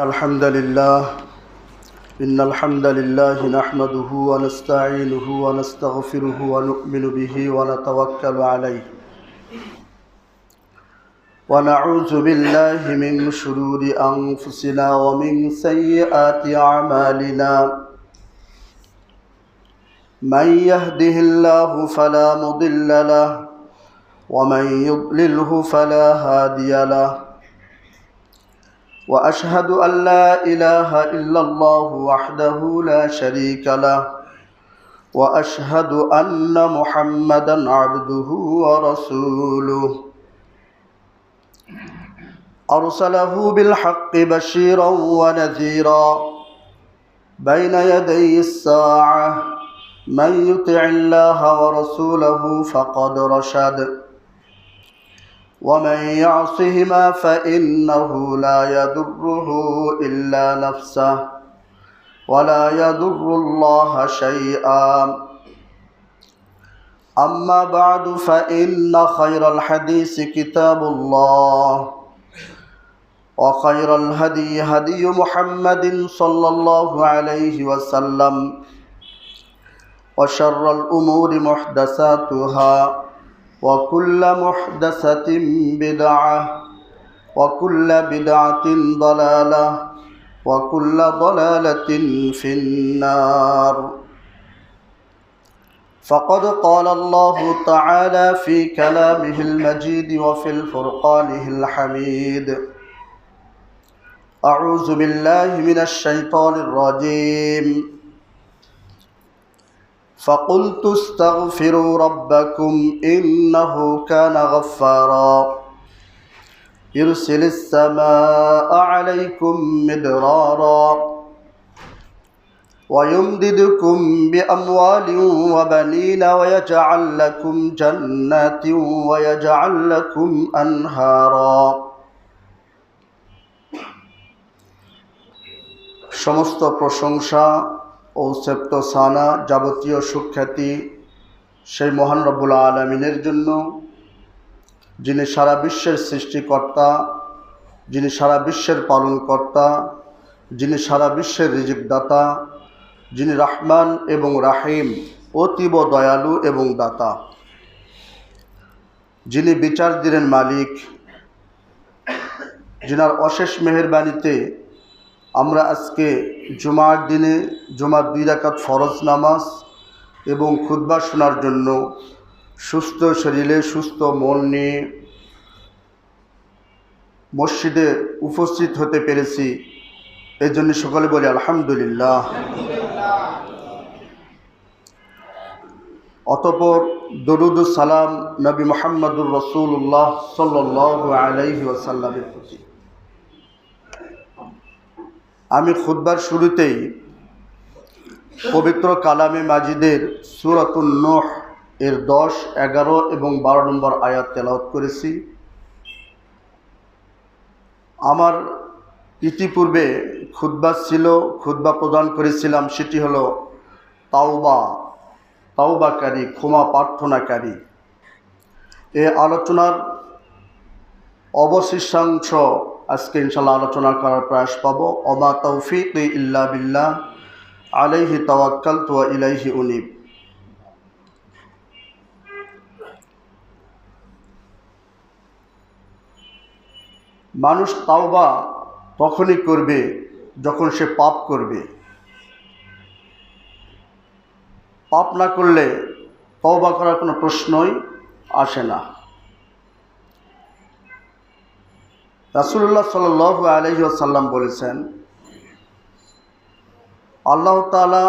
الحمد لله إن الحمد لله نحمده ونستعينه ونستغفره ونؤمن به ونتوكل عليه ونعوذ بالله من شرور أنفسنا ومن سيئات أعمالنا من يهده الله فلا مضل له ومن يضلله فلا هادي له وأشهد أن لا إله إلا الله وحده لا شريك له وأشهد أن محمدا عبده ورسوله أرسله بالحق بشيرا ونذيرا بين يدي الساعة من يطع الله ورسوله فقد رشد ومن يعصهما فإنه لا يضره إلا نفسه ولا يضر الله شيئا أما بعد فإن خير الحديث كتاب الله وخير الهدي هدي محمد صلى الله عليه وسلم وشر الأمور محدثاتها وكل محدثة بدعة وكل بدعة ضلالة وكل ضلالة في النار فقد قال الله تعالى في كلامه المجيد وفي الفرقانه الحميد أعوذ بالله من الشيطان الرجيم فقلت استغفروا ربكم إنه كان غفارا يرسل السماء عليكم مدرارا ويمددكم بأموال وبنين ويجعل لكم جنات ويجعل لكم أنهارا সমস্ত প্রশংসা ও সেপ্ত সানা যাবতীয় সুখ্যাতি সেই মহান রব্বুল আলামিনের জন্য, যিনি সারা বিশ্বের সৃষ্টিকর্তা, যিনি সারা বিশ্বের পালনকর্তা, যিনি সারা বিশ্বের রিজিকদাতা, যিনি রহমান এবং রাহিম, অতীব দয়ালু এবং দাতা, যিনি বিচার দিনের মালিক, যিনার অশেষ মেহেরবানিতে আমরা আজকে জুমার দিনে জুমার 2 রাকাত ফরজ নামাজ এবং খুতবা শোনার জন্য সুস্থ শরীরে সুস্থ মন নিয়ে মসজিদে উপস্থিত হতে পেরেছি। এই জন্য সকলে বলি আলহামদুলিল্লাহ। অতঃপর দরুদ ও সালাম নবী মুহাম্মদুর রাসূলুল্লাহ সাল্লাল্লাহু আলাইহি ওয়াসাল্লামের প্রতি। আমি খুতবার শুরুতেই পবিত্র কালামে মাজিদের সূরাতুন নূহ এর 10, 11 এবং 12 নম্বর আয়াত তেলাওয়াত করেছি। আমার ইতিপূর্বে খুতবা ছিল, খুতবা প্রদান করেছিলাম, সেটি হলো তাওবাকারী, ক্ষমা প্রার্থনাকারী। এই আলোচনার অবশিষ্টাংশ আজকে ইনশাআল্লাহ আলোচনা করার প্রয়াস পাবো। ওমা তাওফীকি ইল্লা বিল্লাহ আলাইহি তাওয়াক্কালতু ওয়া ইলাইহি উনীব। মানুষ তাওবা তখনই করবে যখন সে পাপ করবে। পাপ না করলে তাওবা করার কোনো প্রশ্নই আসে না। রাসূলুল্লাহ সাল্লাল্লাহু আলাইহি ওয়াসাল্লাম বলেছেন, আল্লাহ তাআলা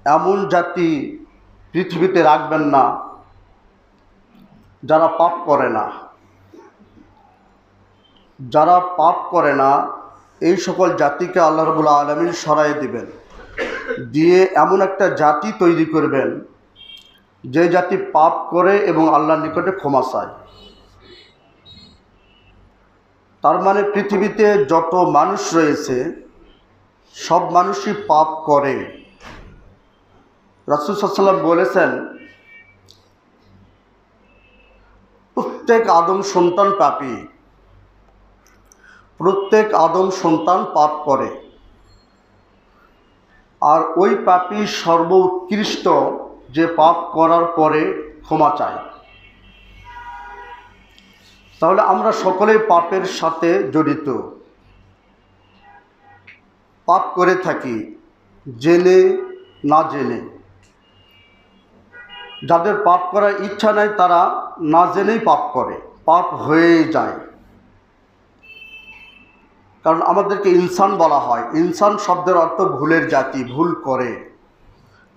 এমন জাতি পৃথিবীতে রাখবেন না যারা পাপ করে না। যারা পাপ করে না এই সকল জাতিকে আল্লাহ রাব্বুল আলামিন সরাই দিবেন, দিয়ে এমন একটা জাতি তৈরি করবেন যে জাতি পাপ করে এবং আল্লাহর নিকটে ক্ষমা চায়। তার মানে পৃথিবীতে যত মানুষ রয়েছে সব মানুষই পাপ করে। রাসূল সাল্লাল্লাহু আলাইহি ওয়াসাল্লাম বলেছেন, প্রত্যেক আদম সন্তান পাপী, প্রত্যেক আদম সন্তান পাপ করে, আর ওই পাপী সর্বোৎকৃষ্ট যে পাপ করার পরে ক্ষমা চায়। তাহলে আমরা সকলেই পাপের সাথে জড়িত, পাপ করে থাকি জেনে না জেনে। যাদের পাপ করার ইচ্ছা নাই তারা না জেনেই পাপ করে, পাপ হয়ে যায়। কারণ আমাদেরকে ইনসান বলা হয়, ইনসান শব্দের অর্থ ভুলের জাতি, ভুল করে।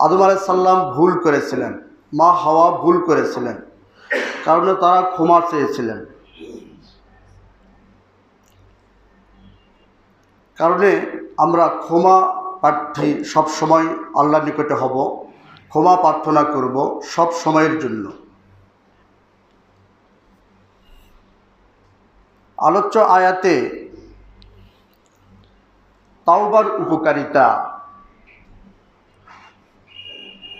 আদম আলাইহিস সালাম ভুল করেছিলেন, মা হাওয়া ভুল করেছিলেন, কারণে তারা ক্ষমা চেয়েছিলেন। কারণে আমরা ক্ষমা প্রার্থী, সব সময় আল্লাহর নিকটে হব, ক্ষমা প্রার্থনা করব সব সময়ের জন্য। আলোচ্য আয়াতে তাওবার উপকারিতা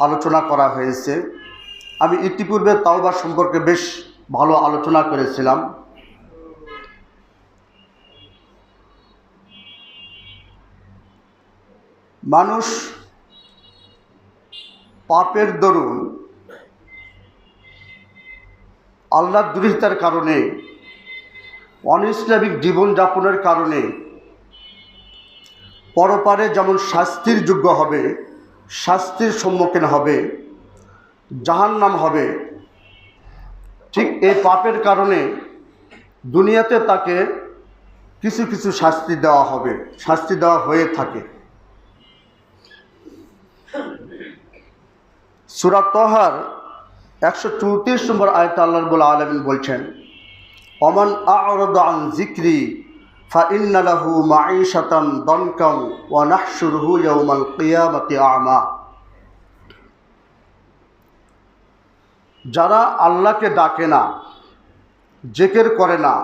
আলোচনা করা হয়েছে। আমি ইতিপূর্বে তাওবা সম্পর্কে বেশ ভালো আলোচনা করেছিলাম। মানুষ পাপের দরুন, আল্লাহর দ্রোহিতার কারণে, অনৈসলামিক জীবনযাপনের কারণে পরপারে যেমন শাস্তির যোগ্য হবে, শাস্তির সম্মুখীন হবে, জাহান্নাম হবে, ঠিক এই পাপের কারণে দুনিয়াতে তাকে কিছু কিছু শাস্তি দেওয়া হবে, শাস্তি দেওয়া হয়ে থাকে। সূরা তাহার 134 নম্বর আয়াতে আল্লাহ রাব্বুল আলামিন বলছেন, ওমান আ'রাদা আন যিকরি ফাইন্না লাহু মাঈশাতান দানকাও ওয়া নাহশুরুহু ইয়াওমাল কিয়ামাতি আ'মা। যারা আল্লাহকে ডাকে না, জিকির করে না,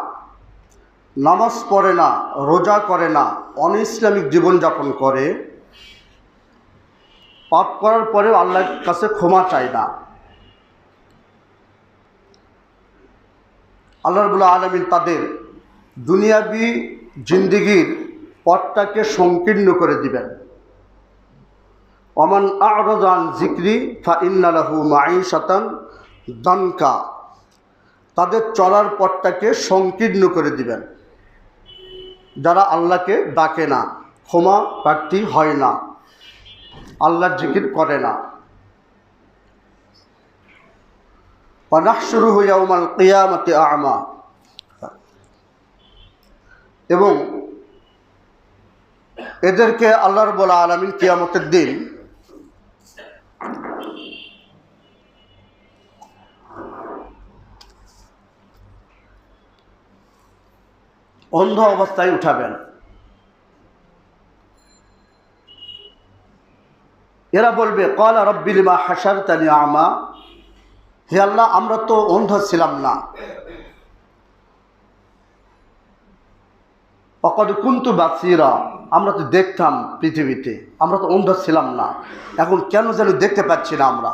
নামাজ পড়ে না, রোজা করে না, অনৈসলামিক জীবনযাপন করে, পাপ করার পরেও আল্লাহর কাছে ক্ষমা চায় না, আল্লাহ রাব্বুল আলামিন তাদের দুনিয়াবি জিন্দেগির পথটাকে সংকীর্ণ করে দিবেন। ওমান আ'রাদা আন যিকরি ফাইন্না লাহু মাঈশাতান দানকা, তাদের চলার পথটাকে সংকীর্ণ করে দিবেন। যারা আল্লাহকে ডাকে না, ক্ষমা প্রার্থী হয় না, আল্লাহর জিকির করে না। ওয়া নাহশুরুহু ইয়াওমাল কিয়ামাতি আ'মা, এবং এদেরকে আল্লাহ রাব্বুল আলামিন কিয়ামতের দিন অন্ধ অবস্থায় উঠাবেন। এরা বলবে, ক্বালা রাব্বি লিমা হাশারতানি আ'মা, হে আল্লাহ আমরা তো অন্ধ ছিলাম না, ওয়াকাদ কুনতু বাসীরা, আমরা তো দেখতাম পৃথিবীতে, আমরা তো অন্ধ ছিলাম না, এখন কেন যেন দেখতে পাচ্ছি না আমরা।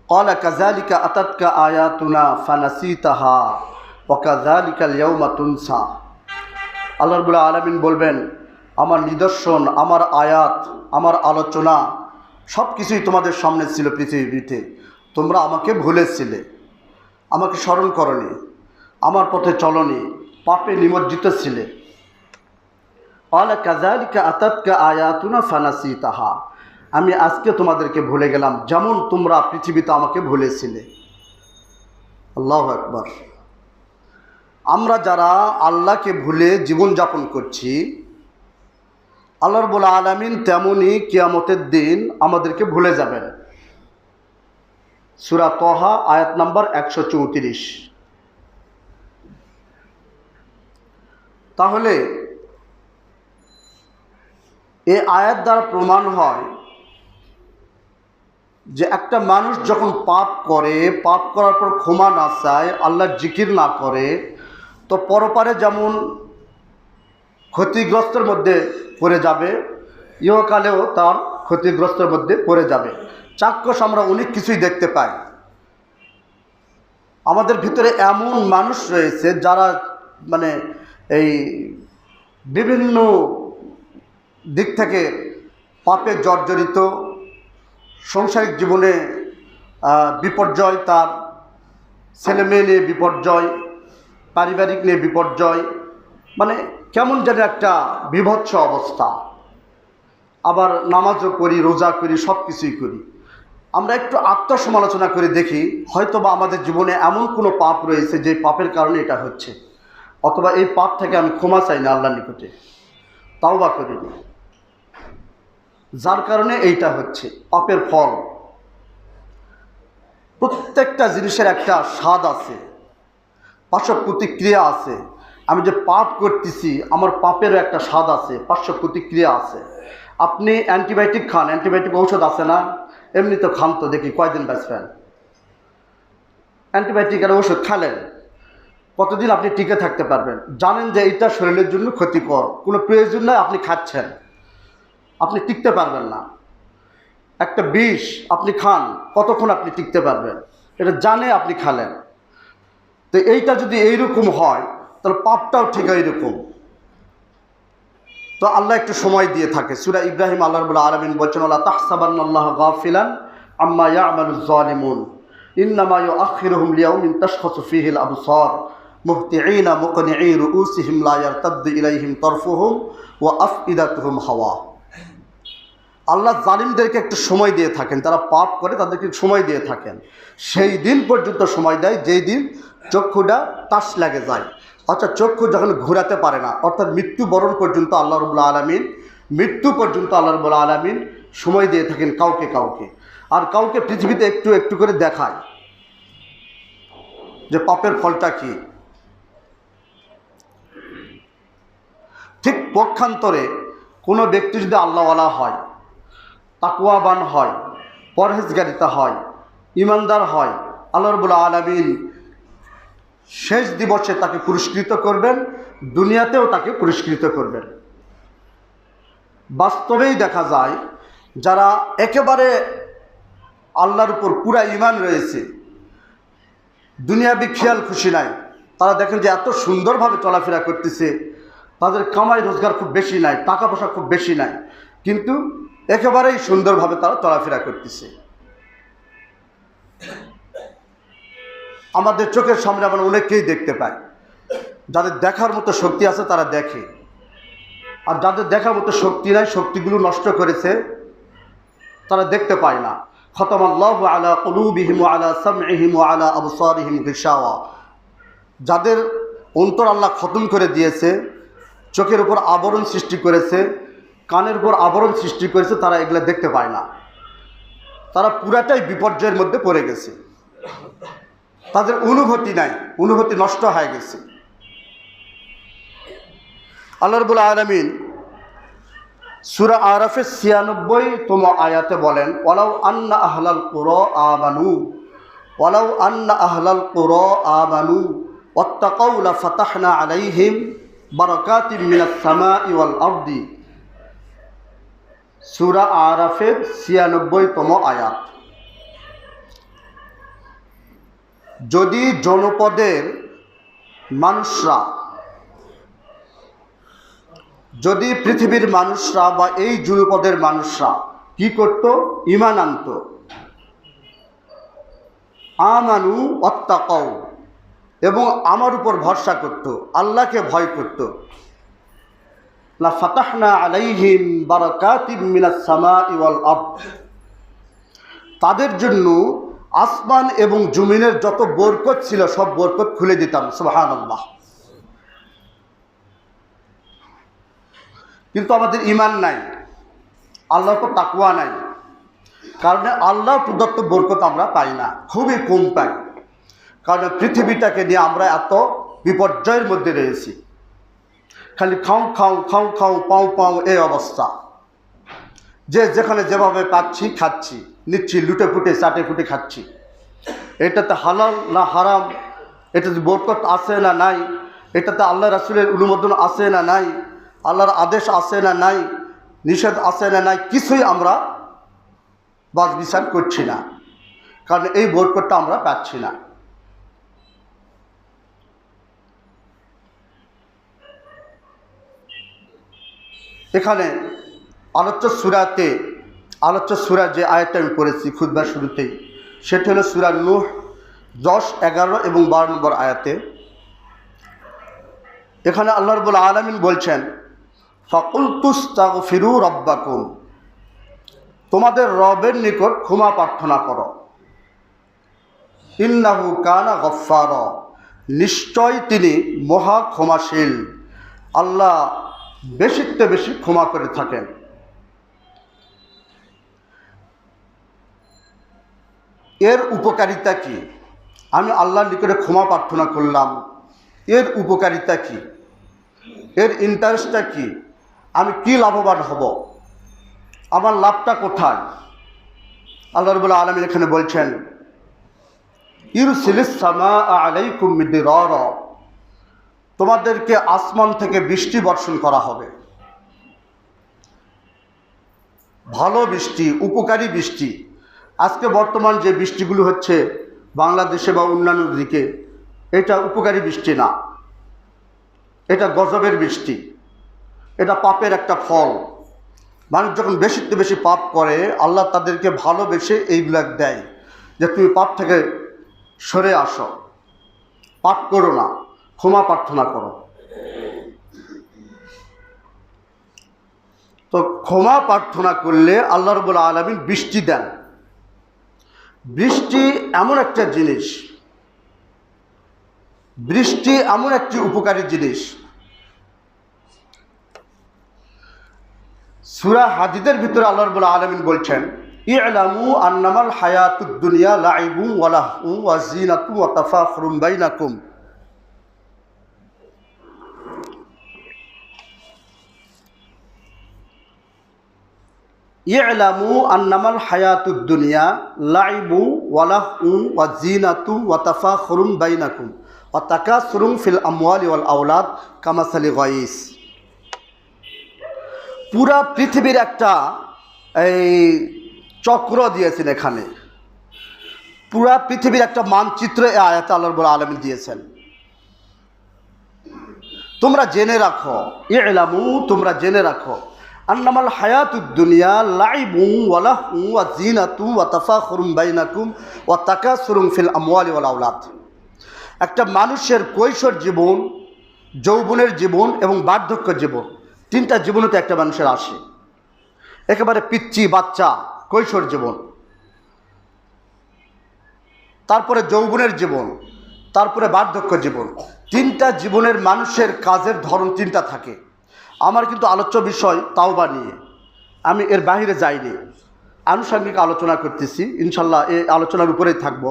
ক্বালা কাযালিকা আতাতকা আয়াতুনা ফানাসিতাহা ওয়া কাযালিকাল ইয়াওমা তুনসা। আল্লাহ রাব্বুল আলামিন বলবেন, আমার নিদর্শন, আমার আয়াত, আমার আলোচনা সব কিছুই তোমাদের সামনে ছিল পৃথিবীতে, তোমরা আমাকে ভুলেছিলে, আমাকে স্মরণ করনি, আমার পথে চলনি, পাপে নিমজ্জিত ছিলে। ক্বালা কাযালিকা আতাতকা আয়াতুনা ফানাসিতাহা, আমি আজকে তোমাদেরকে ভুলে গেলাম যেমন তোমরা পৃথিবীতে আমাকে ভুলেছিলে। আল্লাহু আকবার। আমরা যারা আল্লাহকে ভুলে জীবনযাপন করছি, আল্লাহ রাব্বুল আলামিন তেমনই কিয়ামতের দিন আমাদেরকে ভুলে যাবেন। সূরা তাহা আয়াত নাম্বার 134। তাহলে এই আয়াত দ্বারা প্রমাণ হয় যে একটা মানুষ যখন পাপ করে, পাপ করার পর ক্ষমা না চায়, আল্লাহর জিকির না করে, তো পরপারে যেমন ক্ষতিগ্রস্তের মধ্যে পড়ে যাবে, ইহকালেও তার ক্ষতিগ্রস্তের মধ্যে পড়ে যাবে। চাক্ষুষ আমরা অনেক কিছুই দেখতে পাই। আমাদের ভিতরে এমন মানুষ রয়েছে যারা মানে এই বিভিন্ন দিক থেকে পাপে জর্জরিত, সাংসারিক জীবনে বিপর্যয়, তার ছেলে মেয়ে নিয়ে বিপর্যয়, পারিবারিক নিয়ে বিপর্যয়, মানে কেমন যেন একটা বিভৎস অবস্থা। আবার নামাজও করি, রোজা করি, সব কিছুই করি। আমরা একটু আত্মসমালোচনা করে দেখি, হয়তোবা আমাদের জীবনে এমন কোনো পাপ রয়েছে যে পাপের কারণে এটা হচ্ছে, অথবা এই পাপ থেকে আমি ক্ষমা চাই না আল্লাহর নিকটে, তাওবা করিনি, যার কারণে এইটা হচ্ছে পাপের ফল। প্রত্যেকটা জিনিসের একটা স্বাদ আছে, পার্শ্ব প্রতিক্রিয়া আছে। আমি যে পাপ করতেছি, আমার পাপেরও একটা স্বাদ আছে, পার্শ্ব প্রতিক্রিয়া আছে। আপনি অ্যান্টিবায়োটিক খান, অ্যান্টিবায়োটিক ঔষধ আছে না, এমনি তো খান, তো দেখি কয়দিন বাঁচবেন। অ্যান্টিবায়োটিক আর ওষুধ খালেন, কতদিন আপনি টিকে থাকতে পারবেন? জানেন যে এটা শরীরের জন্য ক্ষতিকর, কোনো প্রয়োজন নয়, আপনি খাচ্ছেন, আপনি টিকতে পারবেন না। একটা বিষ আপনি খান, কতক্ষণ আপনি টিকতে পারবেন? এটা জানে আপনি খালেন। তো এইটা যদি এইরকম হয়, তাহলে পাপটাও ঠিক এইরকম। তো আল্লাহ একটু সময় দিয়ে থাকে। সূরা ইব্রাহিম আল্লাহ রাব্বুল আলামিন বলছেন, ওয়ালা তাহসাবান্নাল্লাহা গাফিলান আম্মা ইয়া'মালুয যালিমুন ইন্নামা ইউআখিরুহুম লিয়াউমিন তাশখাসু ফীহিল আবসার মুহতিঈনা মুকনিঈ রুউসিহিম লা ইয়ারতাদ্দু ইলাইহিম তারফুহুম ওয়া আফইদাতুহুম হাওয়া। আল্লাহ জালিমদেরকে একটু সময় দিয়ে থাকেন, তারা পাপ করে তাদেরকে সময় দিয়ে থাকেন, সেই দিন পর্যন্ত সময় দেয় যেই দিন চক্ষুটা তাস লাগে যায়, অর্থাৎ চক্ষু যখন ঘোরাতে পারে না, অর্থাৎ মৃত্যুবরণ পর্যন্ত আল্লাহ রাব্বুল আলামিন, মৃত্যু পর্যন্ত আল্লাহ রাব্বুল আলামিন সময় দিয়ে থাকেন কাউকে কাউকে। আর কাউকে পৃথিবীতে একটু একটু করে দেখায় যে পাপের ফলটা কি। ঠিক পক্ষান্তরে কোনো ব্যক্তি যদি আল্লাহওয়ালা হয়, তাকওয়াবান হয়, পরহেজগারিতা হয়, ইমানদার হয়, আল্লাহ রাব্বুল আলামিন শেষ দিবসে তাকে পুরস্কৃত করবেন, দুনিয়াতেও তাকে পুরস্কৃত করবেন। বাস্তবেই দেখা যায় যারা একেবারে আল্লাহর উপর পুরা ঈমান রয়েছে, দুনিয়াবি খেয়াল খুশি নাই, তারা দেখেন যে এত সুন্দরভাবে চলাফেরা করতেছে, তাদের কামাই রোজগার খুব বেশি নাই, টাকা পয়সা খুব বেশি নাই, কিন্তু একেবারেই সুন্দরভাবে তারা চলাফেরা করতেছে। আমাদের চোখের সামনে আমরা অনেককেই দেখতে পাই, যাদের দেখার মতো শক্তি আছে তারা দেখে, আর যাদের দেখার মতো শক্তি নাই, শক্তিগুলো নষ্ট করেছে, তারা দেখতে পায় না। খতামাল্লাহু আলা কুলুবিহিম ওয়া আলা সামইহিম ওয়া আলা আবসারিহিম গিশাওয়া। যাদের অন্তর আল্লাহ খতম করে দিয়েছে, চোখের উপর আবরণ সৃষ্টি করেছে, কানের উপর আবরণ সৃষ্টি করেছে, তারা এগুলো দেখতে পায় না। তারা পুরাটাই বিপর্যয়ের মধ্যে পড়ে গেছে, তাদের অনুভূতি নাই, অনুভূতি নষ্ট হয়ে গেছে। আল্লাহ রাব্বুল আলামিন সূরা আরাফের ৯৬তম আয়াতে বলেন, ওয়ালাউ আন্না আহলাল কুরা আমানু ওয়ালাউ আন্না আহলাল কুরা আমানু ওয়াত্তাকাউ লাফাতাহনা আলাইহিম বারাকাতিম মিনাস সামাই ওয়াল আরদি। সূরা আরাফের ৯৬তম আয়াত। যদি জনপদের মানুষরা, যদি পৃথিবীর মানুষরা বা এই জনপদের মানুষরা কি করত? ঈমান আনত, আমানু ওয়াত্তাকাউ, এবং আমার উপর ভরসা করত, আল্লাহকে ভয় করত, লা ফাতাহনা আলাইহিম বারাকাতিম মিনাস সামাই ওয়াল আরদ, তাদের জন্য আসমান এবং জমিনের যত বরকত ছিল সব বরকত খুলে দিতাম। সুবহানাল্লাহ। কিন্তু আমাদের ঈমান নাই, আল্লাহর উপর তাকওয়া নাই, কারণে আল্লাহর প্রদত্ত বরকত আমরা পাই না, খুবই কম পাই। কারণ পৃথিবীটাকে নিয়ে আমরা এত বিপর্যয়ের মধ্যে রয়েছি, খালি খাও খাও খাও খাও পাও পাও এই অবস্থা, যে যেখানে যেভাবে পাচ্ছি খাচ্ছি, নিচ্ছি, লুটে ফুটে চাটে ফুটে খাচ্ছি। এটাতে হালাল না হারাম, এটাতে বরকত আছে না নাই, এটাতে আল্লাহ রাসূলের অনুমোদন আছে না নাই, আল্লাহর আদেশ আছে না নাই, নিষেধ আছে না নাই, কিছুই আমরা বাছ বিচার করছি না, কারণ এই বরকতটা আমরা পাচ্ছি না। এখানে আলোচ্য সূরা যে আয়াতটা আমি পড়েছি খুতবার শুরুতেই, সেটা হলো সূরা নূহ 10, 11 এবং 12 নম্বর আয়াতে। এখানে আল্লাহ রাব্বুল আলামিন বলছেন, ফাকুলতুস্তাগফিরু রাব্বাকুম, তোমাদের রবের নিকট ক্ষমা প্রার্থনা করো। ইন্নাহু কানা গফফারা, নিশ্চয় তিনি মহা ক্ষমাশীল। আল্লাহ বেশিতে বেশি ক্ষমা করে থাকেন। এর উপকারিতা কি? আমি আল্লাহর নিকটে ক্ষমা প্রার্থনা করলাম, এর উপকারিতা কি? এর ইন্টারেস্টটা কি? আমি কি লাভবান হব? আমার লাভটা কোথায়? আল্লাহ রাব্বুল আলামিন এখানে বলছেন, ইরসিলিস সামাআ আলাইকুম মিদরারা, তোমাদেরকে আসমান থেকে বৃষ্টি বর্ষণ করা হবে। ভালো বৃষ্টি, উপকারী বৃষ্টি। আজকে বর্তমান যে বৃষ্টিগুলো হচ্ছে বাংলাদেশে বা অন্যান্য দিকে, এটা উপকারী বৃষ্টি না, এটা গজবের বৃষ্টি, এটা পাপের একটা ফল। মানুষ যখন বেশিতে বেশি পাপ করে, আল্লাহ তাদেরকে ভালোবেসে এইগুলা দেয় যে তুমি পাপ থেকে সরে আসো, পাপ করো না, ক্ষমা প্রার্থনা করো। তো ক্ষমা প্রার্থনা করলে আল্লাহ রাব্বুল আলামিন বৃষ্টি দেন। বৃষ্টি এমন একটা জিনিস, বৃষ্টি এমন একটি উপকারী জিনিস। সূরা হাদীদের ভিতরে আল্লাহ রাব্বুল আলামিন বলছেন, ই'লামু আন্নামাল হায়াতুদ দুনিয়া লাইবুন ওয়া লাহু ওয়া যিনাতু ওয়া তাফাখুরুম বাইনাকুম। ই'লামু আন্নামাল হায়াতুদ দুনিয়া লাইবু ওয়া লাহু ওয়া যিনাতু ওয়া তাফাখুরুম বাইনাকুম ওয়া তাকাসুরুম ফিল আমওয়ালি ওয়াল আওলাদ কামাসালি গায়িস। পুরা পৃথিবীর একটা চক্র দিয়েছেন এখানে, পুরা পৃথিবীর একটা মানচিত্র এই আয়াতে আল্লাহ রাব্বুল আলামিন দিয়েছেন। তোমরা জেনে রাখো, ই'লামু, তোমরা জেনে রাখো, আন্নামাল হায়াতুদ দুনিয়া লাইবুন ওয়া লাহু ওয়া যিনাতু ওয়া তাফাখুরুম বাইনাকুম ওয়া তাকাসুরুম ফিল আমওয়ালি ওয়াল আওলাদ। একটা মানুষের কৈশোর জীবন, যৌবনের জীবন এবং বার্ধক্য জীবন, তিনটা জীবনতে একটা মানুষের আসে। একেবারে পিচ্চি বাচ্চা কৈশোর জীবন, তারপরে যৌবনের জীবন, তারপরে বার্ধক্য জীবন। তিনটা জীবনের মানুষের কাজের ধরন তিনটা থাকে। আমার কিন্তু আলোচ্য বিষয় তাওবা নিয়ে, আমি এর বাহিরে যাইনি, আনুষঙ্গিক আলোচনা করতেছি। ইনশাল্লাহ এই আলোচনার উপরেই থাকব।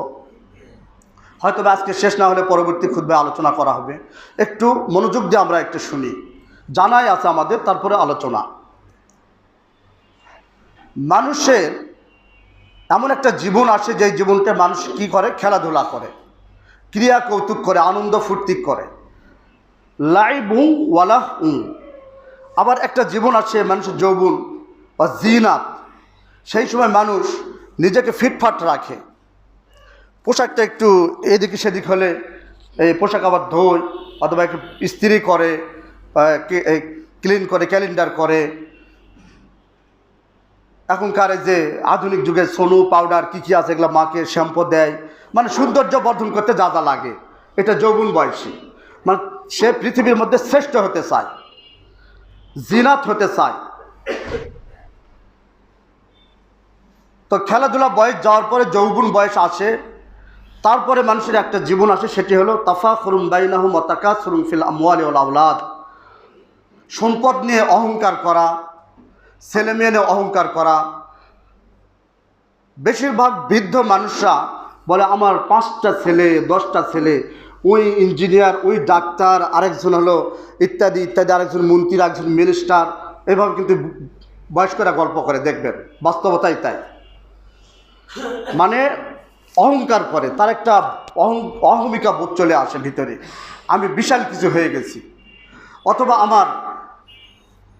হয়তো আজকে শেষ না হলে পরবর্তী খুতবায় আলোচনা করা হবে। একটু মনোযোগ দিয়ে আমরা একটু শুনি, জানাই আছে আমাদের, তারপরে আলোচনা। মানুষের এমন একটা জীবন আসে যে জীবনটা মানুষ কি করে? খেলাধুলা করে, ক্রিয়া কৌতুক করে, আনন্দ ফুর্তি করে, লাইবু ওয়ালাহু। আবার একটা জীবন আসে মানুষের যৌবন বা জিনাত, সেই সময় মানুষ নিজেকে ফিটফাট রাখে, পোশাকটা একটু এদিকে সেদিক হলে এই পোশাক আবার ধোয়, অথবা একটু ইস্ত্রি করে, ক্লিন করে, ক্যালেন্ডার করে। এখনকার এই যে আধুনিক যুগে সোনু পাউডার কী কী আছে এগুলো মাকে শ্যাম্পু দেয়, মানে সৌন্দর্য বর্ধন করতে যা যা লাগে। এটা যৌবন বয়সী, মানে সে পৃথিবীর মধ্যে শ্রেষ্ঠ হতে চায়, জিনাত হতে চায়। তো খেলাধুলা বয়স যাওয়ার পরে যৌবন বয়স আসে, তারপরে মানুষের একটা জীবন আসে, সেটি হলো তাফাখুরুম বাইনাহুম ওয়া তাকাসুরুম ফিল আমওয়ালি ওয়াল আওলাদ। সম্পদ নিয়ে অহংকার করা, ছেলে মেয়ে নিয়ে অহংকার করা। বেশিরভাগ বৃদ্ধ মানুষরা বলে আমার 5টা ছেলে, 10টা ছেলে, ওই ইঞ্জিনিয়ার, ওই ডাক্তার, আরেকজন হলো ইত্যাদি ইত্যাদি, আরেকজন মন্ত্রী, আরেকজন মিনিস্টার। এভাবে কিন্তু বয়স্করা গল্প করে, দেখবেন বাস্তবতাই তাই। মানে অহংকার করে, তার একটা অহমিকা বোধ চলে আসে ভিতরে, আমি বিশাল কিছু হয়ে গেছি। অথবা আমার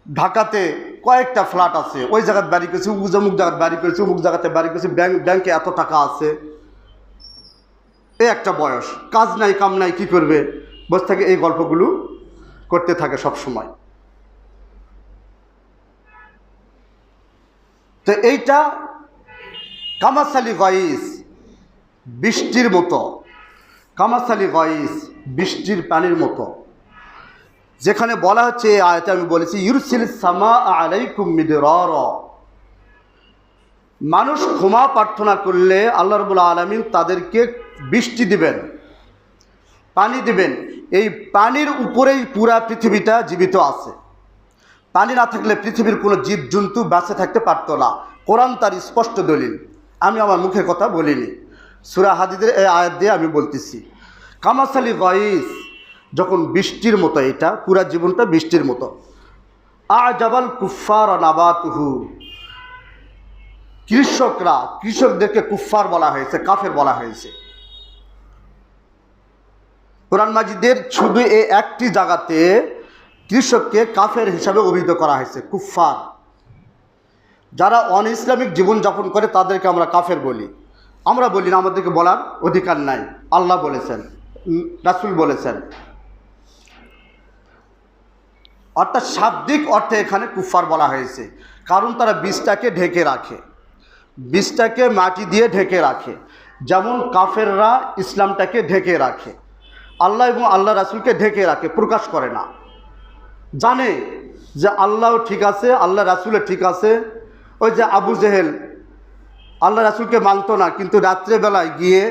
ঢাকাতে কয়েকটা ফ্ল্যাট আছে, ওই জায়গায় বাড়ি করেছি, অমুক জায়গায় বাড়ি করেছি, অমুক জায়গাতে বাড়ি করেছি, ব্যাংকে এত টাকা আছে। এই একটা বয়স, কাজ নাই কাম নাই, কী করবে? বসে থাকে, এই গল্পগুলো করতে থাকে সব সময়। তো এইটা কামাসালি গাইস, বৃষ্টির মতো, কামাসালি গাইস, বৃষ্টির পানির মতো। যেখানে বলা হচ্ছে এই আয়াতে আমি বলেছি ইউরসিলিস সামা আলাইকুম মিদরারা, মানুষ ক্ষমা প্রার্থনা করলে আল্লাহ রাব্বুল আলামিন তাদেরকে বৃষ্টি দিবেন, পানি দিবেন। এই পানির উপরেই পুরা পৃথিবীটা জীবিত আছে। পানি না থাকলে পৃথিবীর কোনো জীবজন্তু বেঁচে থাকতে পারতো না। কোরআন তার স্পষ্ট দলিল, আমি আমার মুখের কথা বলিনি। সূরা হাদীদের এই আয়াত দিয়ে আমি বলতেছি কামাসালি গাইস, যখন বৃষ্টির মতো, এটা পুরা জীবনটা বৃষ্টির মতো। আজাবাল কুফার নাবাতুহু, কৃষকদেরকে কুফার বলা হয়েছে, কাফের বলা হয়েছে। কোরআন মাজিদের শুধু এই একটি জায়গাতে কৃষককে কাফের হিসাবে অভিহিত করা হয়েছে, কুফার। যারা অন ইসলামিক জীবনযাপন করে তাদেরকে আমরা কাফের বলি। আমরা বলি না, আমাদেরকে বলার অধিকার নাই। আল্লাহ বলেছেন, রাসূল বলেছেন। অর্থাৎ শাব্দিক অর্থে এখানে কুফার বলা হয়েছে, কারণ তারা বীজটাকে ঢেকে রাখে, বীজটাকে মাটি দিয়ে ঢেকে রাখে। যেমন কাফেররা ইসলামটাকে ঢেকে রাখে, আল্লাহ এবং আল্লাহ রাসূলকে ঢেকে রাখে, প্রকাশ করে না। জানে যে আল্লাহও ঠিক আছে, আল্লাহ রাসূলও ঠিক আছে। ওই যে আবু জেহেল আল্লাহ রাসূলকে মানত না, কিন্তু রাত্রেবেলায় গিয়ে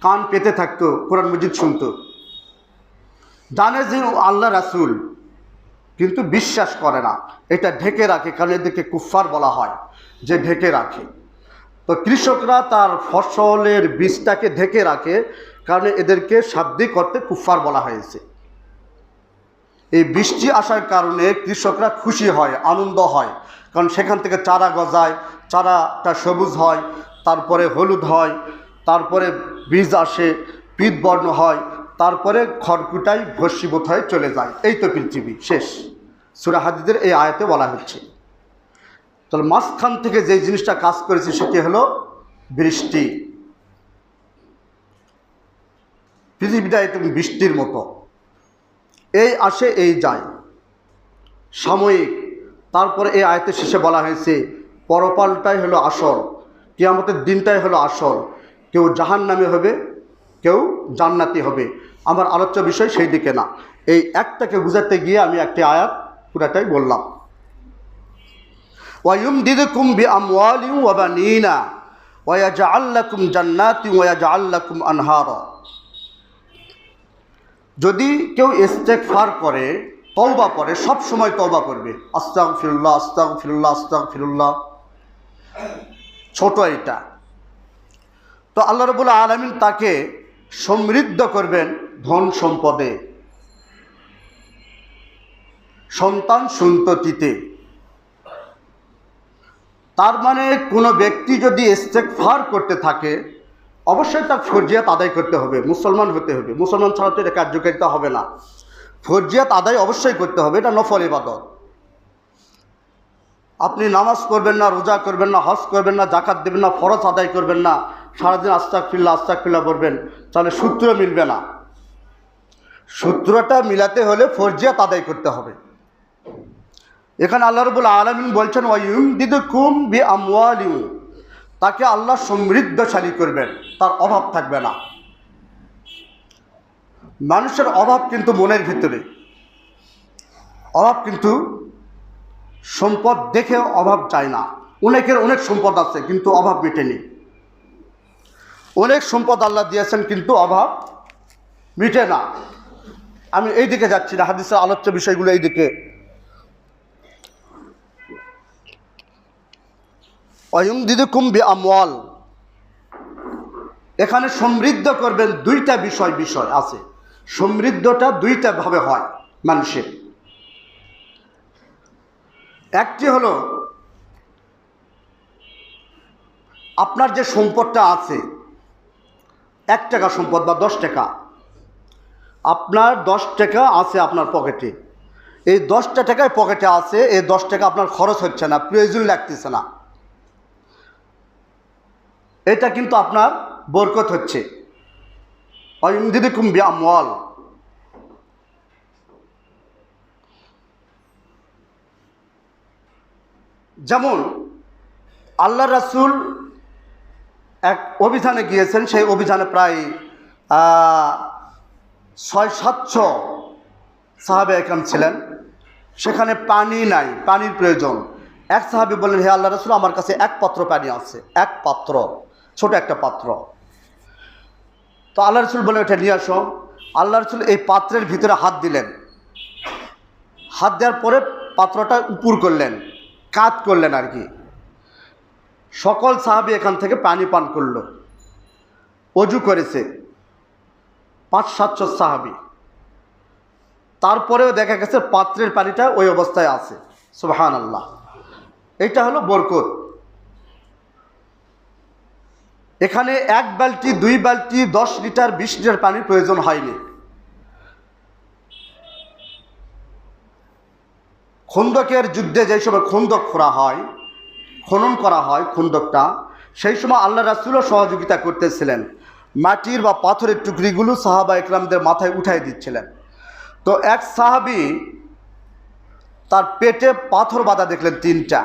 কান পেতে থাকতো, কোরআন মাজিদ শুনতো। জানে যে আল্লাহ রাসূল, কিন্তু বিশ্বাস করে না। এটা ঢেকে রাখে, কারণ এদেরকে কুফার বলা হয়, যে ঢেকে রাখে। তো কৃষকরা তার ফসলের বীজটাকে ঢেকে রাখে, কারণ এদেরকে শাব্দিক অর্থে কুফার বলা হয়েছে। এই বৃষ্টি আসার কারণে কৃষকরা খুশি হয়, আনন্দ হয়, কারণ সেখান থেকে চারা গজায়, চারাটা সবুজ হয়, তারপরে হলুদ হয়, তারপরে বীজ আসে, পীতবর্ণ হয়, তারপরে খড়কুটাই ভস্মীভূত হয়ে চলে যায়। এই তো পৃথিবী শেষ। সূরা হাদীদের এই আয়াতে বলা হচ্ছে। তাহলে মাঝখান থেকে যে জিনিসটা কাজ করেছে সেটি হলো বৃষ্টি। পৃথিবীটা একদম বৃষ্টির মতো, এই আসে এই যায়, সাময়িক। তারপরে এই আয়াতের শেষে বলা হয়েছে পরপালটাই হলো আসল, কিয়ামতের দিনটাই হলো আসল। কেউ জাহান্নামী হবে, কেউ জান্নাতি হবে। আমার আলোচ্য বিষয় সেই দিকে না, এই একটাকে বুঝাতে গিয়ে আমি একটি আয়াত পুরাটাই বললাম। ওয়ায়ুমদিদকুম বিআমওয়ালিন ওয়া বানিনা ওয়া ইয়াজআল লাকুম জান্নাতিন ওয়া ইয়াজআল লাকুম আনহারা। যদি কেউ ইস্তেগফার করে, তওবা করে, সব সময় তওবা করবে, আস্তাগফিরুল্লাহ আস্তাগফিরুল্লাহ আস্তাগফিরুল্লাহ, ছোট এটা, তো আল্লাহ রাব্বুল আলামিন তাকে সমৃদ্ধ করবেন ধন সম্পদে, সন্তান সন্ততিতে। তার মানে কোনো ব্যক্তি যদি ইস্তেগফার করতে থাকে, অবশ্যই তার ফরজিয়াত আদায় করতে হবে, মুসলমান হতে হবে। মুসলমান ছাড়া তো এটা কার্যকারিতা হবে না। ফরজিয়াত আদায় অবশ্যই করতে হবে, এটা নফল ইবাদত। আপনি নামাজ করবেন না, রোজা করবেন না, হজ করবেন না, যাকাত দেবেন না, ফরজ আদায় করবেন না, সারাদিন আস্তাগফিরুল্লাহ আস্তাগফিরুল্লাহ করবেন, তাহলে সূত্র মিলবে না। সূত্রটা মিলাতে হলে ফরজিয়াত আদায় করতে হবে। এখানে আল্লাহ রাব্বুল আলামিন বলছেন ওয়ায়ুমদিদকুম বিআমওয়ালিন, তাকে আল্লাহ সমৃদ্ধশালী করবেন, তার অভাব থাকবে না। মানুষের অভাব কিন্তু মনের ভিতরে, অভাব কিন্তু সম্পদ দেখে অভাব চায় না। অনেকের অনেক সম্পদ আছে কিন্তু অভাব মেটেনি। অনেক সম্পদ আল্লাহ দিয়েছেন কিন্তু অভাব মিটে না। আমি এই দিকে যাচ্ছি না, হাদিসের আলোচ্য বিষয়গুলো এই দিকে। ওয়ায়ুমদিদকুম বিআমওয়াল, এখানে সমৃদ্ধ করবেন, দুইটা বিষয় আছে। সমৃদ্ধটা দুইটা ভাবে হয় মানুষের। একটি হলো আপনার যে সম্পদটা আছে, 1 টাকা সম্পদ বা 10 টাকা, আপনার 10 টাকা আছে আপনার পকেটে, এই 10টা টাকায় পকেটে আছে, এই 10 টাকা আপনার খরচ হচ্ছে না, প্রয়োজন লাগতেছে না, এটা কিন্তু আপনার বরকত হচ্ছে। ওয়ায়ুমদিদকুম বিআমওয়াল, যেমন আল্লাহ রাসূল এক অভিযানে গিয়েছেন। সেই অভিযানে প্রায় 600-700 সাহাবে একরাম ছিলেন। সেখানে পানি নাই, পানির প্রয়োজন। এক সাহাবী বললেন, হে আল্লাহ রাসূল, আমার কাছে এক পাত্র পানি আছে, এক পাত্র, ছোট একটা পাত্র। তো আল্লাহ রাসূল বললেন, এটা নিয়ে আসো। আল্লাহ রাসূল এই পাত্রের ভিতরে হাত দিলেন। হাত দেওয়ার পরে পাত্রটা উপর করলেন, কাত করলেন আর কি। সকল সাহাবী এখান থেকে পানি পান করলো। অজু করেছে 500-700 সাহাবী। তারপরেও দেখা গেছে পাত্রের পানিটা ওই অবস্থায় আছে। সুবহানাল্লাহ। এটা হলো বরকত। এখানে 1 বালতি, 2 বালতি, 10 লিটার, 20 লিটার পানির প্রয়োজন হয়নি। খন্দকের যুদ্ধে যে সময় খন্দক খোঁড়া হয়, খনন করা হয় খন্দকটা, সেই সময় আল্লাহ রাসূলও সহযোগিতা করতেছিলেন। মাটির বা পাথরের টুকরিগুলো সাহাবা একরামদের মাথায় উঠাই দিচ্ছিলেন। তো এক সাহাবী তার পেটে পাথর বাঁধা দেখলেন 3টা,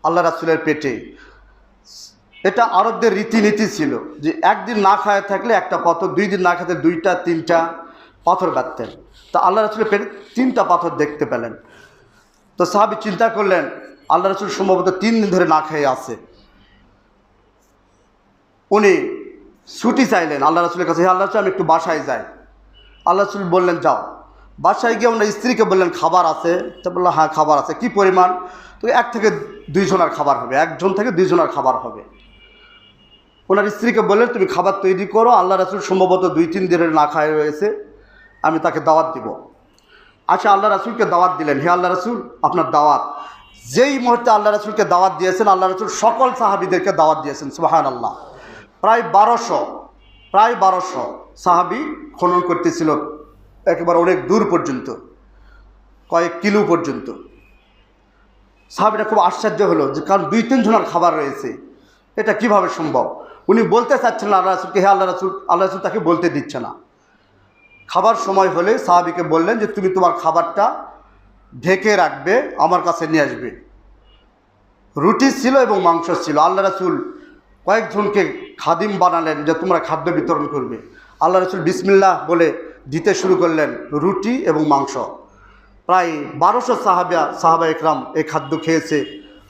আল্লাহ রাসূলের পেটে। এটা আরবদের রীতিনীতি ছিল যে একদিন না খায় থাকলে একটা পাথর, 2 দিন না খেতে 2টা 3টা পাথর বাঁধতেন। তো আল্লাহ রাসূলের পেটে 3টা পাথর দেখতে পেলেন। তো সাহাবী চিন্তা করলেন, আল্লাহ রাসূল সম্ভবত 3 দিন ধরে না খেয়ে আছে। উনি ছুটি চাইলেন আল্লাহ রাসূলের কাছে, হে আল্লাহ রাসূল, আমি একটু বাসায় যাই। আল্লাহ রাসূল বললেন, যাও। বাসায় গিয়ে ওনার স্ত্রীকে বললেন, খাবার আছে? তো বললো, হ্যাঁ খাবার আছে। কি পরিমাণ? তো 1 থেকে 2 জনের খাবার হবে, 1 থেকে 2 জনের খাবার হবে। ওনার স্ত্রীকে বললেন, তুমি খাবার তৈরি করো, আল্লাহ রাসূল সম্ভবত 2-3 দিনের না খায় রয়েছে, আমি তাকে দাওয়াত দিব। আচ্ছা, আল্লাহ রাসূলকে দাওয়াত দিলেন, হে আল্লাহ রাসূল, আপনার দাওয়াত। যেই মুহূর্তে আল্লাহ রাসূলকে দাওয়াত দিয়েছেন, আল্লাহ রাসূল সকল সাহাবীদেরকে দাওয়াত দিয়েছেন। সুবহানাল্লাহ। প্রায় 1200 সাহাবী খনন করতেছিল, একেবারে অনেক দূর পর্যন্ত, কয়েক কিলো পর্যন্ত। সাহাবীরা খুব আশ্চর্য হলো, যে কারণ 2-3 জনের খাবার রয়েছে, এটা কিভাবে সম্ভব? উনি বলতে চাচ্ছেন না আল্লাহ রাসূলকে, হে আল্লাহ রাসূল। আল্লাহ রাসূল তাকে বলতে দিচ্ছে না। খাবার সময় হলে সাহাবীকে বললেন যে তুমি তোমার খাবারটা ঢেকে রাখবে, আমার কাছে নিয়ে আসবে। রুটি ছিল এবং মাংস ছিল। আল্লাহ রাসূল কয়েকজনকে খাদিম বানালেন যে তোমরা খাদ্য বিতরণ করবে। আল্লাহ রাসূল বিসমিল্লাহ বলে দিতে শুরু করলেন রুটি এবং মাংস। প্রায় 1200 সাহাবা একরাম এই খাদ্য খেয়েছে।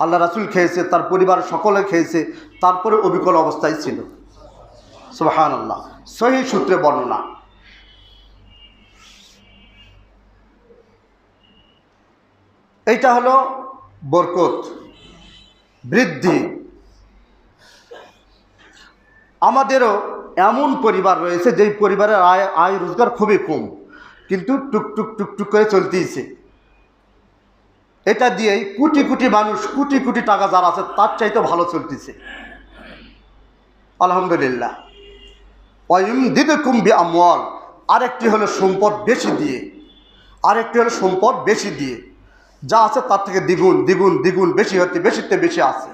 আল্লাহ রাসূল খেয়েছে, তার পরিবার সকলে খেয়েছে, তারপরে অবিকল অবস্থায় ছিল। সুবহানাল্লাহ। সহিহ সূত্রে বর্ণনা। এইটা হলো বরকত, বৃদ্ধি। আমাদেরও এমন পরিবার রয়েছে যেই পরিবারের আয় রোজগার খুবই কম, কিন্তু টুকটুক টুকটুক করে চলতেইছে। এটা দিয়েই কোটি কোটি মানুষ, কোটি কোটি টাকা যার আছে তার চাইতে ভালো চলতেছে, আলহামদুলিল্লাহ। ওয়ায়ুমদিদকুম বিআমওয়াল, আরেকটি হলো সম্পদ বেশি দিয়ে, আরেকটি হলো সম্পদ বেশি দিয়ে, যা আছে তার থেকে দ্বিগুণ দ্বিগুণ দ্বিগুণ বেশি হতে, বেশিতে বেশি আছে।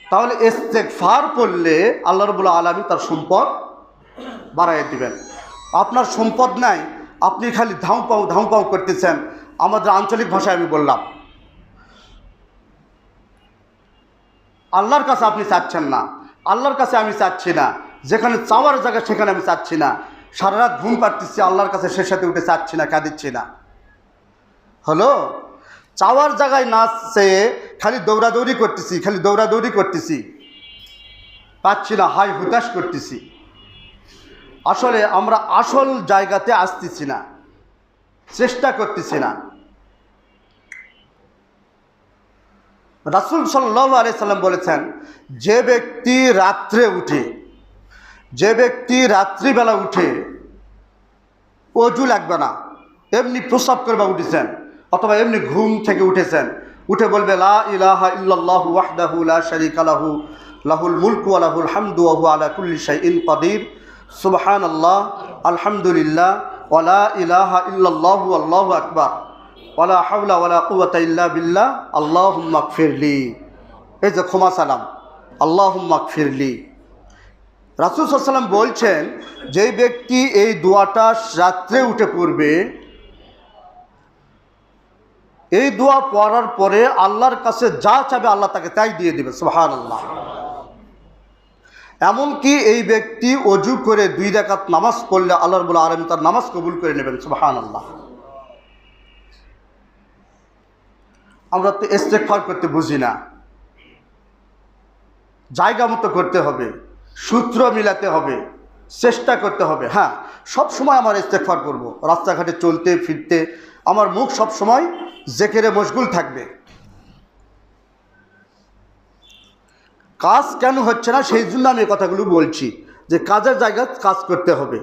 তাহলে ইস্তেগফার করলে আল্লাহ রাব্বুল আলামিন তার সম্পদ বাড়াইয়ে দিবেন। আপনার সম্পদ নাই, আপনি খালি ধাউ পাউ করতেছেন। আমাদের আঞ্চলিক ভাষায় আমি বললাম, আল্লাহর কাছে আপনি চাচ্ছেন না, আল্লাহর কাছে আমি চাচ্ছি না। যেখানে চাওয়ার জায়গা সেখানে আমি চাচ্ছি না। সারা রাত ঘুম পাড়তেছি, আল্লাহর কাছে সে সাথে উঠে চাচ্ছি না, কাঁদিচ্ছি না। হলো চাওয়ার জায়গায় না চেয়ে খালি দৌড়াদৌড়ি করতেছি, খালি দৌড়াদৌড়ি করতেছি, পাচ্ছি না, হাই হুতাশ করতেছি। আসলে আমরা আসল জায়গাতে আসতেছি না, চেষ্টা করতেছি না। রাসূল সাল্লাল্লাহু আলাইহি সাল্লাম বলেছেন, যে ব্যক্তি রাত্রে উঠে, যে ব্যক্তি রাত্রিবেলা উঠে অজু লাগবে না, এমনি প্রস্রাব করবা উঠেছেন, অথবা এমনি ঘুম থেকে উঠেছেন, উঠে বলবে লা ইলাহা ইল্লাল্লাহু ওয়াহদাহু লা শারীকা লাহু লাহুল মুলকু ওয়া লাহুল হামদু ওয়া হুয়া আলা কুল্লি শাইইন কাদির, সুবহানাল্লাহ, আলহামদুলিল্লাহ, ওয়া লা ইলাহা ইল্লাল্লাহু আল্লাহু আকবার, ওয়া লা হাওলা ওয়া লা কুওয়াতা ইল্লা বিল্লাহ, আল্লাহুম্মা গফিরলি। এই যে ক্ষমা সালাম, আল্লাহুম্মা গফিরলি। রাসূল সাল্লাল্লাহু আলাইহি ওয়াসাল্লাম বলছেন, যেই ব্যক্তি এই দোয়াটা রাত্রে উঠে পড়বে, এই দোয়া পড়ার পরে আল্লাহর কাছে যা চাবে আল্লাহ তাকে তাই দিয়ে দেবে, সুবহানাল্লাহ। এমনকি এই ব্যক্তি অজু করে 2 রাকাত নামাজ পড়লে আল্লাহ রাব্বুল আলামিন তার নামাজ কবুল করে নেবেন, সুবহানাল্লাহ। আমরা তো ইস্তেগফার করতে বুঝি না, জায়গা মতো করতে হবে, সূত্র মিলাতে হবে, চেষ্টা করতে হবে। হ্যাঁ, সব সময় আমার ইস্তেগফার করব, রাস্তাঘাটে চলতে ফিরতে আমার মুখ সব সময় জিকিরে মশগুল থাকবে। কাজ কেন হচ্ছে না সেই জন্য আমি কথাগুলো বলছি, যে কাজের জায়গায় কাজ করতে হবে,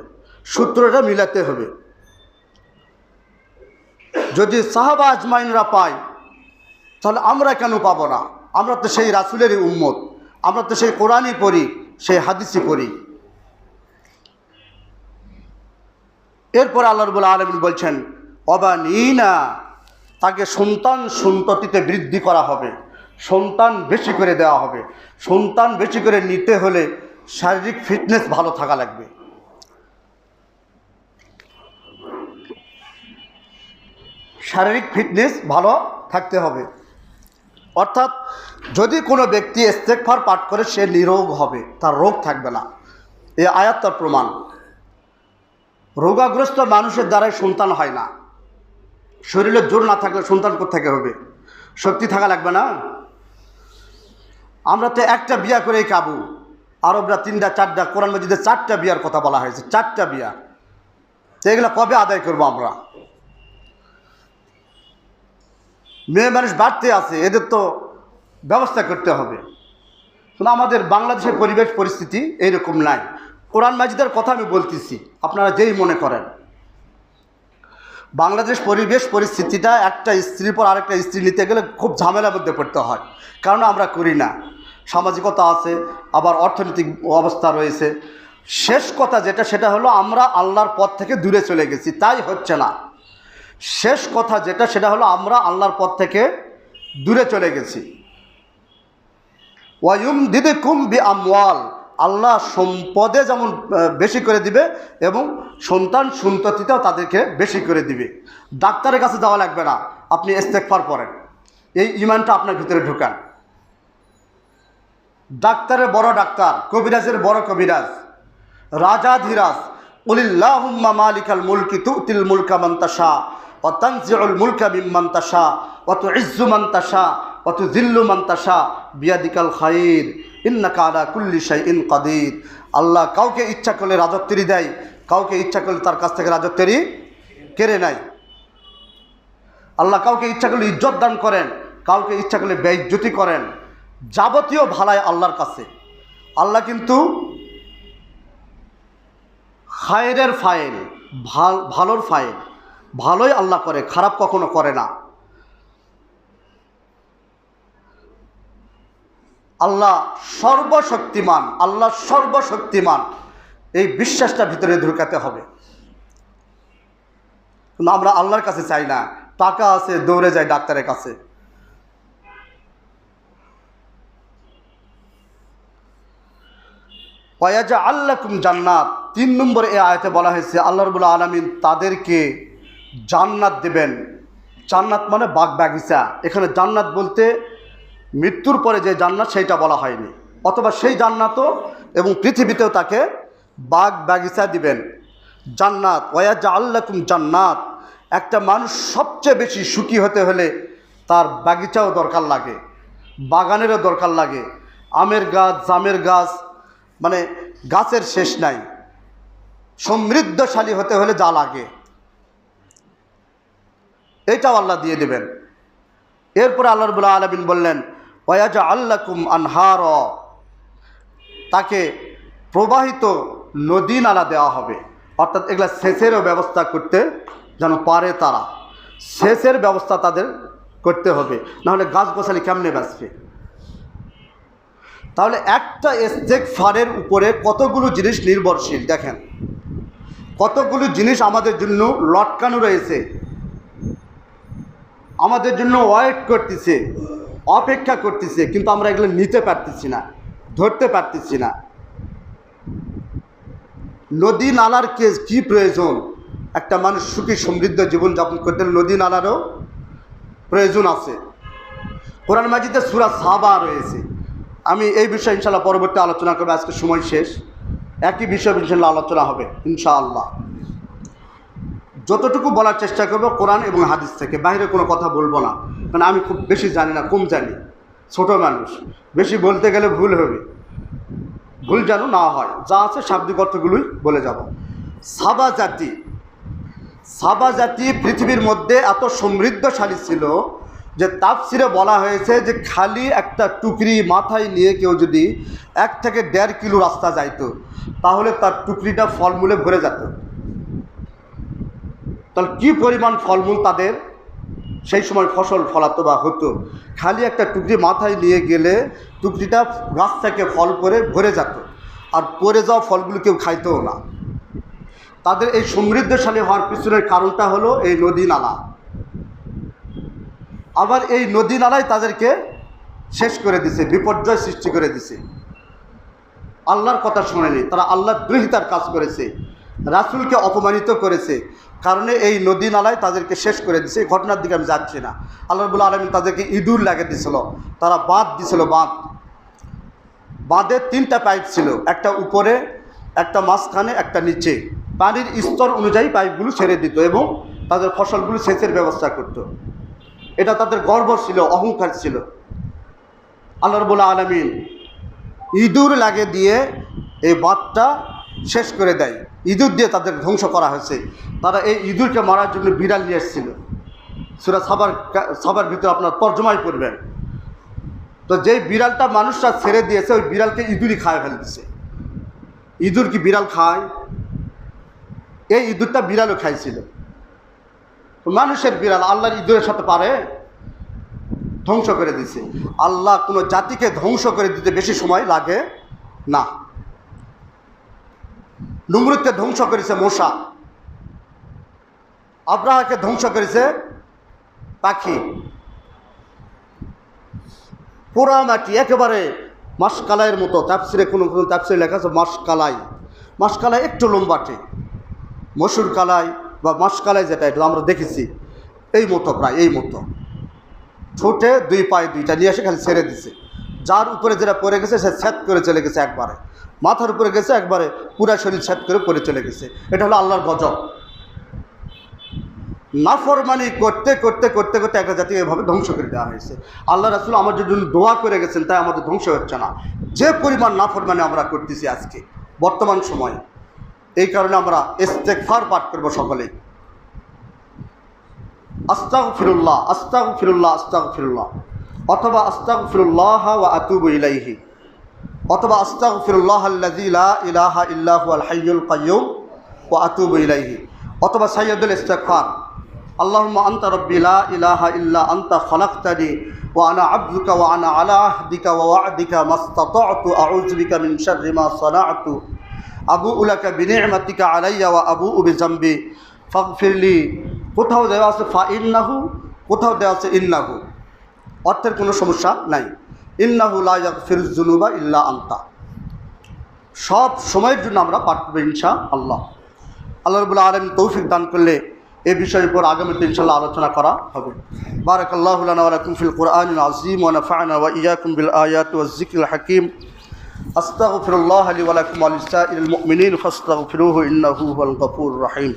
সূত্রটা মিলাতে হবে। যদি সাহাবা আজমাইনরা পায় তাহলে আমরা কেন পাবো না? আমরা তো সেই রাসূলেরই উম্মত, আমরা তো সেই কোরআনই পড়ি, সেই হাদিসই পড়ি। এরপর আল্লাহ রাব্বুল আলামিন বলছেন অবানিনা, তাকে সন্তান সন্ততিতে বৃদ্ধি করা হবে, সন্তান বেশি করে দেওয়া হবে। সন্তান বেশি করে নিতে হলে শারীরিক ফিটনেস ভালো থাকা লাগবে। শারীরিক ফিটনেস ভালো থাকতে হবে। অর্থাৎ যদি কোনো ব্যক্তি ইস্তেগফার পাঠ করে সে নিরোগ হবে, তার রোগ থাকবে না। এই আয়াত তার প্রমাণ। রোগাগ্রস্ত মানুষের দ্বারাই সন্তান হয় না। শরীরের জোর না থাকলে সন্তান কোত্থেকে হবে? শক্তি থাকা লাগবে না? আমরা তো একটা বিয়া করেই কাবু, আরবরা 3টা 4টা, কোরআন মাজিদে 4টা বিয়ার কথা বলা হয়েছে, 4টা বিয়া। তো এগুলো কবে আদায় করবো আমরা? মেয়ে মানুষ বাড়তে আছে, এদের তো ব্যবস্থা করতে হবে। কিন্তু আমাদের বাংলাদেশের পরিবেশ পরিস্থিতি এইরকম নাই। কোরআন মাজিদের কথা আমি বলতেছি, আপনারা যেই মনে করেন। বাংলাদেশ পরিবেশ পরিস্থিতিটা একটা স্ত্রীর পর আরেকটা স্ত্রী নিতে গেলে খুব ঝামেলার মধ্যে পড়তে হয়, কারণ আমরা করি না। সামাজিকতা আছে, আবার অর্থনৈতিক অবস্থা রয়েছে। শেষ কথা যেটা, সেটা হলো আমরা আল্লাহর পথ থেকে দূরে চলে গেছি, তাই হচ্ছে না। শেষ কথা যেটা, সেটা হলো আমরা আল্লাহর পথ থেকে দূরে চলে গেছি। ওয়ায়ুমদিদকুম বিআমওয়াল, আল্লাহ সম্পদে যেমন বেশি করে দিবে এবং সন্তান সন্ততিতেও তাদেরকে বেশি করে দিবে। ডাক্তারের কাছে যাওয়া লাগবে না, আপনি ইস্তেগফার পড়েন, এই ঈমানটা আপনার ভিতরে ঢুকান। ডাক্তারের বড় ডাক্তার, কবিরাজের বড় কবিরাজ, রাজাধিরাজ, কুলিল্লাহুম্মা মালিকাল মুলকি তুতিল মুলকা মান তাশা ওয়া তানজিউল মুলকা মিম্মান তাশা ওয়া তুইজ্জু মান তাশা ওয়া তুযিল্লু মান তাশা বিয়াদিকাল খায়র ইন্নাকা আলা কুল্লি শাইইন কাদির। আল্লাহ কাউকে ইচ্ছা করলে রাজত্বেরই দেয়, কাউকে ইচ্ছা করলে তার কাছ থেকে রাজত্বেরই কেড়ে নেয়। আল্লাহ কাউকে ইচ্ছা করলে ইজ্জত দান করেন, কাউকে ইচ্ছা করলে বেইজ্জতি করেন। যাবতীয় ভালাই আল্লাহর কাছে। আল্লাহ কিন্তু খায়রের ফাইল, ভালোর ফাইল, ভালোই আল্লাহ করে, খারাপ কখনো করে না। আল্লাহ সর্বশক্তিমান, আল্লাহ সর্বশক্তিমান, এই বিশ্বাসটা ভিতরে ঢুকাতে হবে। কিন্তু আমরা আল্লাহর কাছে চাই না, টাকা আছে দৌড়ে যায় ডাক্তারের কাছে। ওয়াজাআল লাকুম জান্নাত, 3 নম্বরে এই আয়াতে বলা হয়েছে আল্লাহ রাব্বুল আলামিন তাদেরকে জান্নাত দেবেন। জান্নাত মানে বাগ বাগিচা। এখানে জান্নাত বলতে মৃত্যুর পরে যে জান্নাত সেইটা বলা হয়নি, অথবা সেই জান্নাতও এবং পৃথিবীতেও তাকে বাগ বাগিচা দিবেন। জান্নাত, ওয়াজাআল লাকুম জান্নাত। একটা মানুষ সবচেয়ে বেশি সুখী হতে হলে তার বাগিচাও দরকার লাগে, বাগানেরও দরকার লাগে। আমের গাছ, জামের গাছ, মানে গাছের শেষ নাই। সমৃদ্ধশালী হতে হলে যা লাগে এটাও আল্লাহ দিয়ে দেবেন। এরপরে আল্লাহ রাব্বুল আলামিন বললেন ওয়াজাআল লাকুম আনহার, তাকে প্রবাহিত নদী নালা দেওয়া হবে। অর্থাৎ এগুলা সেচেরও ব্যবস্থা করতে যেন পারে, তারা সেচের ব্যবস্থা তাদের করতে হবে, নাহলে গাছগাছালি কেমনে বাঁচবে? তাহলে একটা ইস্তেগফারের উপরে কতগুলো জিনিস নির্ভরশীল, দেখেন কতগুলো জিনিস আমাদের জন্য লটকানো রয়েছে, আমাদের জন্য ওয়েট করতেছে, অপেক্ষা করতেছে, কিন্তু আমরা এগুলো নিতে পারতেছি না, ধরতে পারতেছি না। নদী নালার কি প্রয়োজন? একটা মানুষ সুখী সমৃদ্ধ জীবনযাপন করতে নদী নালারও প্রয়োজন আছে। কোরআন মাজিদে সূরা সাবা রয়েছে। আমি এই বিষয়ে ইনশাআল্লাহ পরবর্তী আলোচনা করব, আজকে সময় শেষ। একই বিষয়ে ইনশাআল্লাহ আলোচনা হবে ইনশাআল্লাহ। যতটুকু বলার চেষ্টা করব কোরআন এবং হাদিস থেকে, বাইরে কোনো কথা বলবো না, কারণ আমি খুব বেশি জানি না, কম জানি, ছোট মানুষ, বেশি বলতে গেলে ভুল হবে, ভুল যেন না হয়। যা আছে শাব্দিক অর্থগুলোই বলে যাব। সাবা জাতি পৃথিবীর মধ্যে এত সমৃদ্ধশালী ছিল যে তাফসিরে বলা হয়েছে যে খালি একটা টুকরি মাথায় নিয়ে কেউ যদি 1 থেকে 1.5 কিলো রাস্তা যাইতো, তাহলে তার টুকরিটা ফলমূলে ভরে যেত। তাহলে কী পরিমাণ ফলমূল তাদের সেই সময় ফসল ফলাতো বা হতো। খালি একটা টুকরি মাথায় নিয়ে গেলে টুকরিটা গাছ থেকে ফল করে ভরে যেত, আর পরে যাওয়া ফলগুলো কেউ খাইতেও না। তাদের এই সমৃদ্ধশালী হওয়ার পিছনের কারণটা হলো এই নদী নালা। আবার এই নদী নালাই তাদেরকে শেষ করে দিছে, বিপর্যয় সৃষ্টি করে দিছে। আল্লাহর কথা শোনেনি, তারা আল্লাহর বিরোধিতার কাজ করেছে, রাসূলকে অপমানিত করেছে, কারণে এই নদী নালায় তাদেরকে শেষ করে দিছে। এই ঘটনার দিকে আমি যাচ্ছি না। আল্লাহ রাব্বুল আলামিন তাদেরকে ইঁদুর লাগিয়ে দিছিল, তারা বাঁধ দিছিল। বাঁধে 3টা পাইপ ছিল, একটা উপরে, একটা মাঝখানে, একটা নিচে। পানির স্তর অনুযায়ী পাইপগুলো ছেড়ে দিত এবং তাদের ফসলগুলো সেচের ব্যবস্থা করত। এটা তাদের গর্ব ছিল, অহংকার ছিল। আল্লাহ রাব্বুল আলামিন ইঁদুর লাগিয়ে দিয়ে এই বাঁধটা শেষ করে দেয়। ইঁদুর দিয়ে তাদের ধ্বংস করা হয়েছে। তারা এই ইঁদুরকে মারার জন্য বিড়াল নিয়ে এসেছিল। সূরা সাবার ভিতরে আপনার তর্জমাই করবেন। তো যেই বিড়ালটা মানুষরা ছেড়ে দিয়েছে, ওই বিড়ালকে ইঁদুরই খায় ফেলতেছে। ইঁদুর কি বিড়াল খায়? এই ইঁদুরটা বিড়ালও খাইছিল। মানুষের বিড়াল আল্লাহর ইঁদুরের সাথে পারে? ধ্বংস করে দিছে। আল্লাহ কোনো জাতিকে ধ্বংস করে দিতে বেশি সময় লাগে না। নমরুদকে ধ্বংস করেছে মশা, আব্রাহাকে ধ্বংস করেছে পাখি। পোড়া মাটি একেবারে মাসকালাইয়ের মতো। তাফসিরে কোনো তাফসিরে লেখা আছে মাসকালাই একটু লম্বাটে, মসুর কালাই বা মাসকালাই যেটা, এটা আমরা দেখেছি এই মতো, প্রায় এই মতো ছোটে 2 পায়ে 2টা নিয়ে এসে খালি ছেড়ে দিছে। যার উপরে যেটা পড়ে গেছে সে ছেদ করে চলে গেছে, একবারে মাথার উপরে গেছে, একবারে পুরা শরীর ছেদ করে পড়ে চলে গেছে। এটা হলো আল্লাহর গজব। নাফরমানি করতে করতে করতে করতে একটা জাতিকে এভাবে ধ্বংস করে দেওয়া হয়েছে। আল্লাহ রাসূল আমাদের জন্য দোয়া করে গেছেন, তাই আমাদের ধ্বংস হচ্ছে না। যে পরিমাণ নাফরমানি আমরা করতেছি আজকে বর্তমান সময়ে, এই কারণে আমরা ইস্তেগফার পাঠ করব সকলেই। আস্তাগফিরুল্লাহ আস্তাগফিরুল্লাহ আস্তাগফিরুল্লাহ, অথবা আস্তাগফিরুল্লাহ ওয়া আতুবু ইলাইহি, অথবা আস্তাগফিরুল্লাহাল্লাযী লা ইলাহা ইল্লা হুয়াল হাইয়ুল কাইয়্যুম ওয়া আতুবু ইলাইহি, অথবা সাইয়্যিদুল ইস্তিগফার আল্লাহুম্মা আনতা রাব্বি লা ইলাহা ইল্লা আনতা খালাকতানি ওয়া আনা আবদুকা ওয়া আনা আলা আহদিকা ওয়া ওয়া'দিকা মাসতাতা'তু আউযু বিকা মিন শাররি মা সানা'তু আবুউ লাকা বিনি'মাতিকা আলাইয়া ওয়া আবুউ বিযামবি ফাগফিরলি। কোথাও দেওয়া আছে ফাইন্নাহু, কোথাও দেওয়া আছে ইন্নাহু, অর্থের কোনো সমস্যা নাই। ইন্নাহু লা ইয়াগফিরুয যুনুবা ইল্লা আনতা। সব সময়ের জন্য আমরা পাঠ করব ইনশাআল্লাহ। আল্লাহ রাব্বুল আলামিন তৌফিক দান করলে এই বিষয়ের উপর আগামীতে ইনশাআল্লাহ আলোচনা করা হবে। বারাকাল্লাহু লানা ওয়া লাকুম ফিল কুরআনিল আযীম ওয়া নাফা'না ওয়া ইয়্যাকুম বিল আয়াতি ওয়াজ যিকরিল হাকীম। আস্তাগফিরুল্লাহ লি ওয়া লাকুম ওয়া লিসাইরিল মুমিনিন ফাস্তাগফিরুহু ইন্নাহু হুয়াল গফুরুর রহিম।